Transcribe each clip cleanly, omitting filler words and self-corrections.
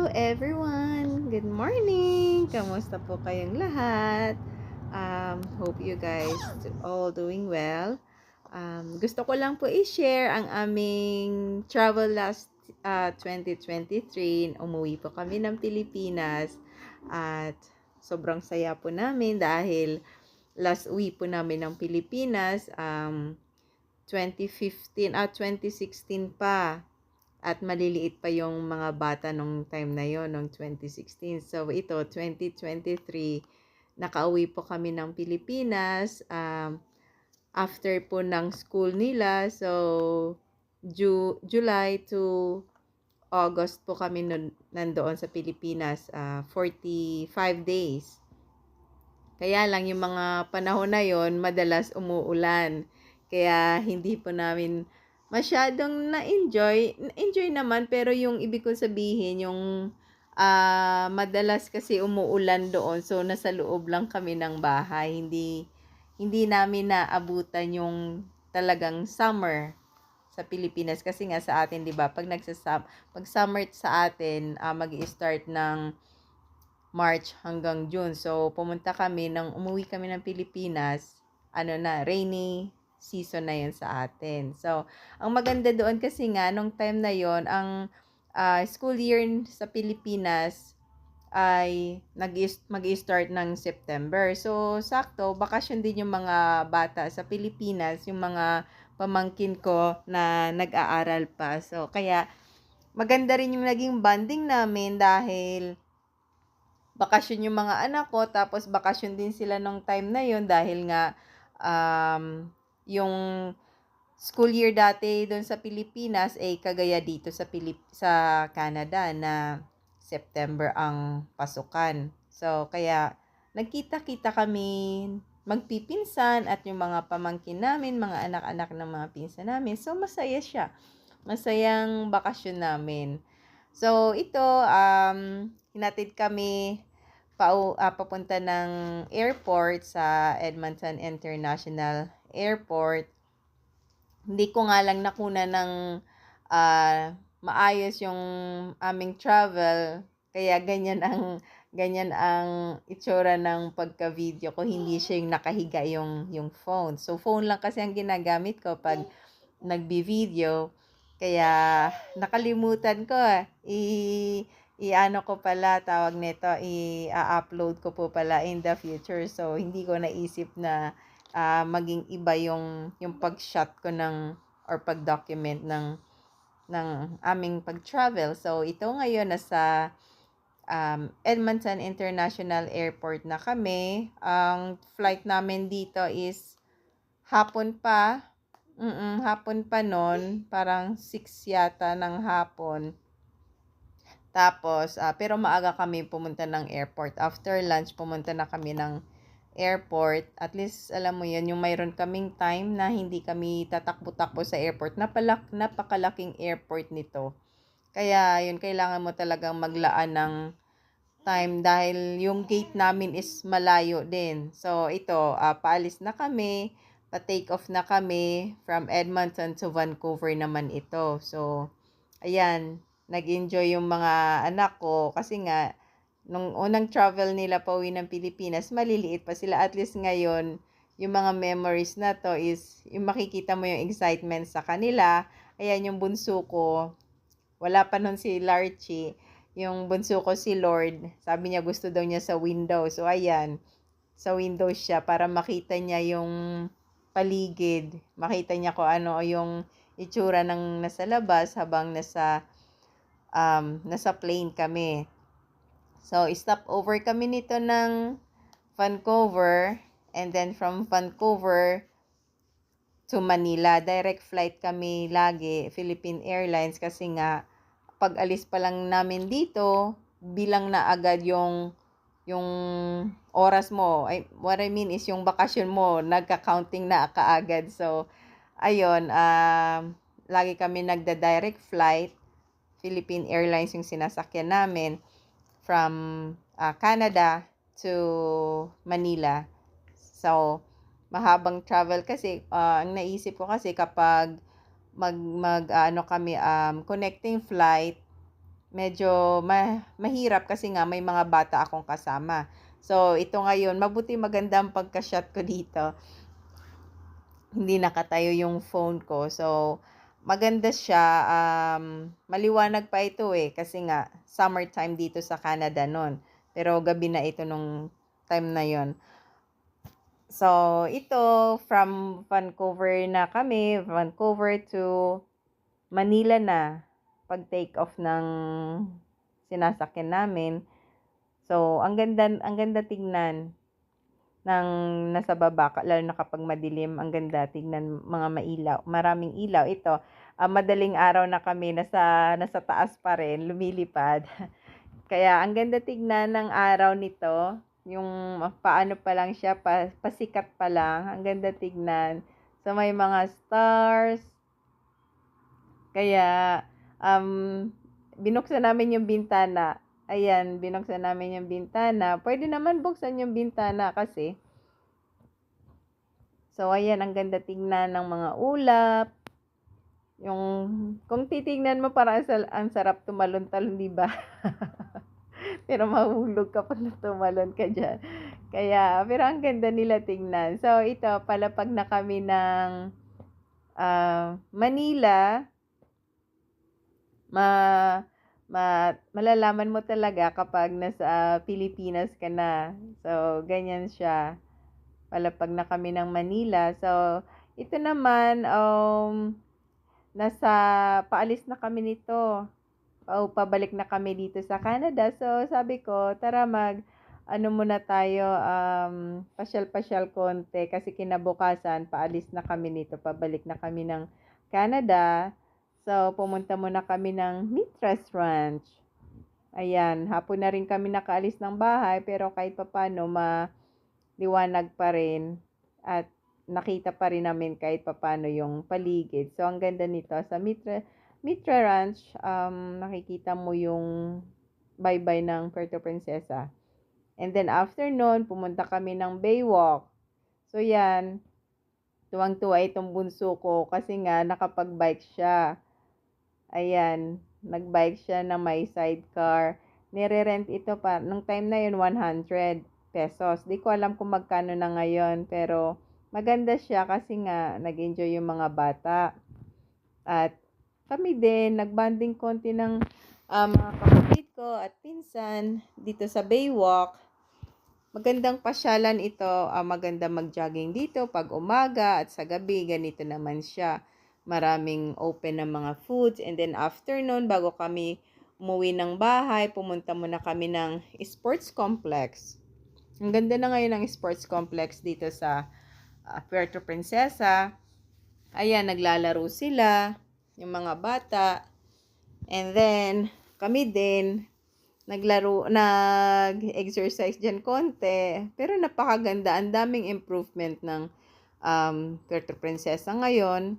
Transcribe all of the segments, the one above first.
Hello everyone! Good morning! Kamusta po kayong lahat? Hope you guys all doing well. Gusto ko lang po i-share ang aming travel last 2023. Umuwi po kami ng Pilipinas at sobrang saya po namin dahil last uwi po namin ng Pilipinas 2016 pa. At maliliit pa yung mga bata nung time na yon, nung 2016. So, ito, 2023, nakauwi po kami ng Pilipinas. After po ng school nila, so, July to August po kami nandoon sa Pilipinas, 45 days. Kaya lang, yung mga panahon na yon madalas umuulan. Kaya, hindi po namin masyadong na-enjoy. Enjoy naman, pero yung ibig ko sabihin, yung madalas kasi umuulan doon. So, nasa loob lang kami ng bahay. Hindi namin naabutan yung talagang summer sa Pilipinas. Kasi nga sa atin, di ba, pag summer sa atin, mag-i-start ng March hanggang June. So, umuwi kami ng Pilipinas, rainy season na yun sa atin. So, ang maganda doon kasi nga, nung time na yon ang school year sa Pilipinas ay mag-i-start ng September. So, sakto, bakasyon din yung mga bata sa Pilipinas, yung mga pamangkin ko na nag-aaral pa. So, kaya maganda rin yung naging bonding namin dahil bakasyon yung mga anak ko, tapos bakasyon din sila nung time na yon dahil nga yung school year dati doon sa Pilipinas ay kagaya dito sa Canada na September ang pasukan. So, kaya nagkita-kita kami magpipinsan at yung mga pamangkin namin, mga anak-anak ng mga pinsan namin. So, masaya siya. Masayang bakasyon namin. So, ito, hinatid kami papunta ng airport sa Edmonton International Airport. Hindi ko nga lang nakuna ng maayos yung aming travel. Kaya ganyan ang itsura ng pagka-video ko. Hindi siya yung nakahiga yung phone. So, phone lang kasi ang ginagamit ko pag nagbi-video. Kaya nakalimutan ko i-ano ko pala, tawag nito, i-upload ko po pala in the future. So, hindi ko naisip na maging iba yung pag-shot ko or pag-document ng aming pag-travel. So, ito ngayon nasa Edmonton International Airport na kami. Ang flight namin dito is hapon pa. Hapon pa nun. Parang 6 yata ng hapon. Tapos, pero maaga kami pumunta ng airport. After lunch, pumunta na kami ng airport. At least, alam mo yun, yung mayroon kaming time na hindi kami tatakbo-takbo sa airport. Napakalaking airport nito. Kaya, yun, kailangan mo talagang maglaan ng time dahil yung gate namin is malayo din. So, ito, paalis na kami. Pa-take off na kami from Edmonton to Vancouver naman ito. So, ayan, nag-enjoy yung mga anak ko kasi nga, nung unang travel nila pauwi ng Pilipinas, maliliit pa sila. At least ngayon, yung mga memories na to is, yung makikita mo yung excitement sa kanila. Ayan, yung bunso ko, wala pa nun si Larchie. Yung bunso ko si Lord, sabi niya gusto daw niya sa window. So, ayan, sa window siya para makita niya yung paligid. Makita niya kung ano yung itsura ng nasa labas habang nasa plane kami. So, stop over kami nito ng Vancouver, and then from Vancouver to Manila. Direct flight kami lagi, Philippine Airlines, kasi nga, pag alis pa lang namin dito, bilang na agad yung oras mo. What I mean is yung bakasyon mo, nagka-counting na kaagad. So, ayun, lagi kami nagda-direct flight. Philippine Airlines yung sinasakyan namin from Canada to Manila. So, mahabang travel kasi, ang naisip ko kasi kapag connecting flight, medyo mahirap kasi nga may mga bata akong kasama. So, ito ngayon, mabuti maganda ang pagka-shot ko dito. Hindi nakatayo yung phone ko. So, maganda siya. Maliwanag pa ito kasi nga summertime dito sa Canada noon. Pero gabi na ito nung time na yon. So, ito from Vancouver na kami, Vancouver to Manila na pag take off ng sinasakyan namin. So, ang ganda tignan ng nasa baba, lalo na kapag madilim, ang ganda tignan, mga mailaw, maraming ilaw. Ito, madaling araw na kami, nasa taas pa rin, lumilipad. Kaya ang ganda tignan ng araw nito, yung paano pa lang siya, pasikat pa lang, ang ganda tignan. So, may mga stars. Kaya, binuksan namin yung bintana. Ayan, binuksan namin yung bintana. Pwede naman buksan yung bintana kasi. So, ayan, ang ganda tingnan ng mga ulap. Yung, kung titingnan mo, parang ang sarap tumalon-talon, di ba? Pero mahulog kapag tumalon ka dyan. Kaya, pero ang ganda nila tingnan. So, ito, palapag na kami ng Manila. Malalaman mo talaga kapag nasa Pilipinas ka na. So, ganyan siya. Palapag na kami ng Manila. So, ito naman, paalis na kami nito. Pabalik na kami dito sa Canada. So, sabi ko, tara muna tayo, pasyal-pasyal konti. Kasi kinabukasan, paalis na kami nito. Pabalik na kami ng Canada. So, pumunta muna kami ng Mitras Ranch. Ayan, hapon na rin kami nakaalis ng bahay, pero kahit papano, maliwanag pa rin. At nakita pa rin namin kahit papano yung paligid. So, ang ganda nito. Sa Mitra Ranch, nakikita mo yung baybay ng Puerto Princesa. And then, after nun, pumunta kami ng Baywalk. So, yan. Tuwang-tuwa itong bunso ko kasi nga nakapag-bike siya. Ayan, nagbike siya na may sidecar. Nire-rent ito pa. Nung time na yun, 100 pesos. Di ko alam kung magkano na ngayon. Pero maganda siya kasi nga nag-enjoy yung mga bata. At kami din, nagbanding konti ng mga kapatid ko at pinsan dito sa Baywalk. Magandang pasyalan ito. Maganda mag-jogging dito pag umaga at sa gabi. Ganito naman siya. Maraming open na mga foods. And then afternoon, bago kami umuwi ng bahay, pumunta muna kami ng sports complex. Ang ganda na ngayon ng sports complex dito sa Puerto Princesa. Ayan, naglalaro sila, yung mga bata. And then, kami din, nag-exercise dyan konti. Pero napakaganda, ang daming improvement ng Puerto Princesa ngayon.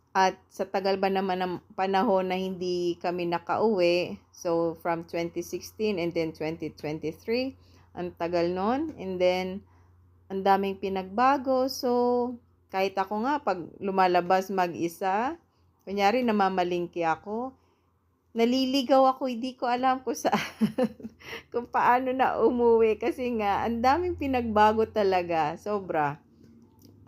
At sa tagal ba naman ng panahon na hindi kami nakauwi, so from 2016 and then 2023, ang tagal nun. And then, ang daming pinagbago. So, kahit ako nga, pag lumalabas mag-isa, kunyari namamalingki ako, naliligaw ako, hindi ko alam kung paano na umuwi. Kasi nga, ang daming pinagbago talaga, sobra.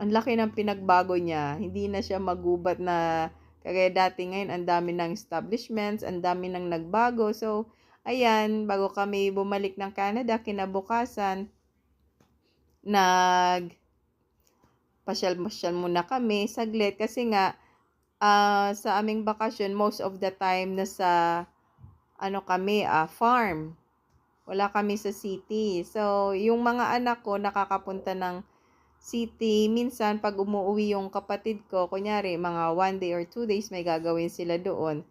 Ang laki ng pinagbago niya. Hindi na siya magubat na kagaya dati. Ngayon, ang dami ng establishments, ang dami ng nagbago. So, ayan, bago kami bumalik ng Canada, kinabukasan, pasyal-pasyal muna kami saglit. Kasi nga, sa aming bakasyon, most of the time, nasa, kami, farm. Wala kami sa city. So, yung mga anak ko, nakakapunta ng city. Minsan, pag umuwi yung kapatid ko, kunyari, mga 1 day or 2 days, may gagawin sila doon.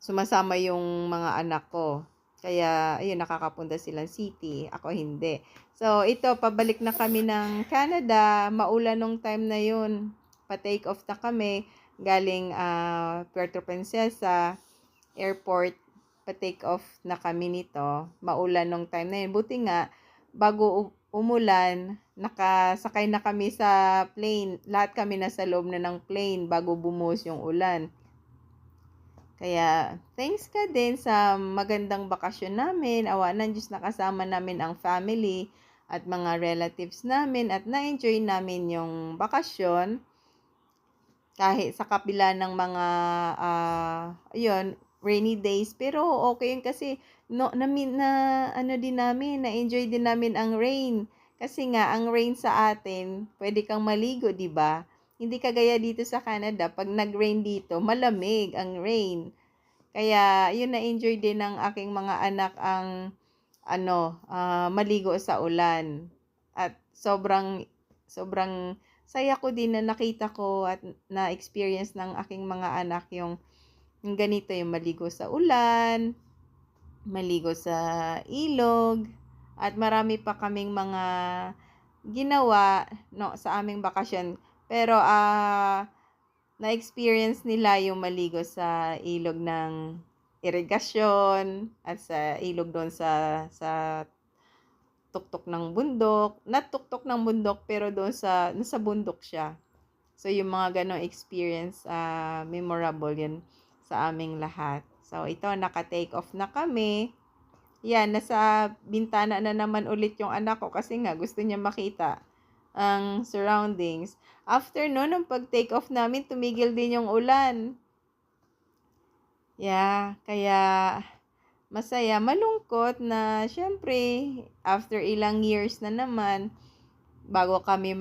Sumasama yung mga anak ko. Kaya, ayun, nakakapunta silang city. Ako hindi. So, ito, pabalik na kami ng Canada. Maulan nung time na yun. Pa-take off na kami. Galing Puerto Princesa Airport. Pa-take off na kami nito. Maulan nung time na yun. Buti nga, bago umulan, nakasakay na kami sa plane. Lahat kami nasa loob na ng plane bago bumuhos yung ulan. Kaya thanks ka din sa magandang bakasyon namin. Awa ng Diyos nakasama namin ang family at mga relatives namin at na-enjoy namin yung bakasyon kahit sa kabila ng mga ayun, rainy days. Pero okay yun kasi no, ano din namin, na-enjoy din namin ang rain. Kasi nga, ang rain sa atin, pwede kang maligo, di ba? Hindi kagaya dito sa Canada, pag nag-rain dito, malamig ang rain. Kaya, yun na-enjoy din ng aking mga anak ang maligo sa ulan. At sobrang, sobrang saya ko din na nakita ko at na-experience ng aking mga anak yung ganito, yung maligo sa ulan, maligo sa ilog, at marami pa kaming mga ginawa no, sa aming bakasyon. Pero na-experience nila yung maligo sa ilog ng irigasyon at sa ilog doon sa tuktok ng bundok. Not tuktok ng bundok pero doon nasa bundok siya. So yung mga ganong experience, memorable yun sa aming lahat. So ito, naka-take off na kami. Yan, nasa bintana na naman ulit yung anak ko kasi nga gusto niya makita ang surroundings. After no, nung pag-take off namin, tumigil din yung ulan. Yeah, kaya masaya, malungkot na syempre, after ilang years na naman, bago kami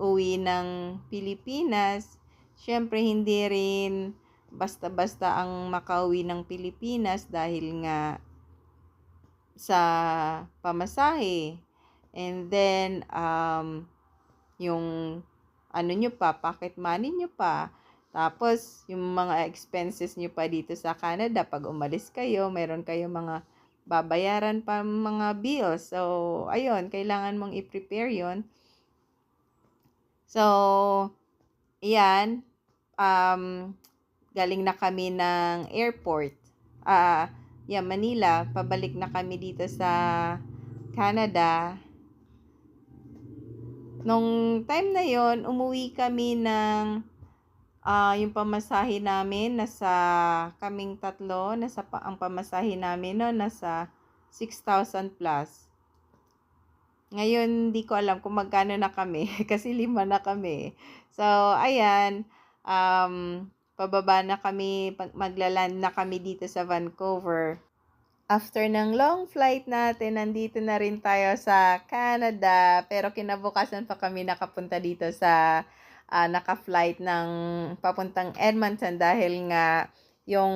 uwi ng Pilipinas, syempre hindi rin basta-basta ang makauwi ng Pilipinas dahil nga sa pamasahe. And then, yung pocket money nyo pa. Tapos, yung mga expenses nyo pa dito sa Canada, pag umalis kayo, meron kayo mga babayaran pa mga bills. So, ayun, kailangan mong i-prepare yun. So, yan, galing na kami ng airport. Manila, pabalik na kami dito sa Canada. Nung time na yon, umuwi kami ng yung pamasahe namin, kaming tatlo, ang pamasahe namin no, nasa 6,000 plus. Ngayon, di ko alam kung magkano na kami kasi 5 na kami. So, ayan, pababa na kami, maglaland na kami dito sa Vancouver. After ng long flight natin, nandito na rin tayo sa Canada. Pero kinabukasan pa kami nakapunta dito sa naka-flight ng papuntang Edmonton dahil nga yung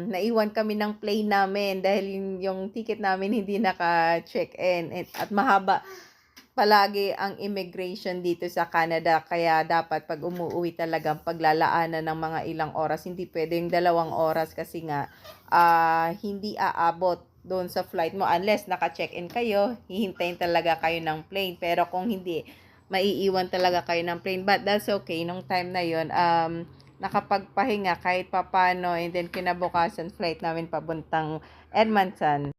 naiwan kami ng plane namin dahil yung ticket namin hindi naka-check-in at mahaba palagi ang immigration dito sa Canada, kaya dapat pag umuwi talagang paglalaanan ng mga ilang oras, hindi pwedeng 2 oras kasi nga hindi aabot doon sa flight mo unless naka-check-in kayo, hihintayin talaga kayo ng plane, pero kung hindi, maiiwan talaga kayo ng plane. But that's okay, nung time na yon nakapagpahinga kahit papano, and then kinabukasan flight namin papuntang Edmonton.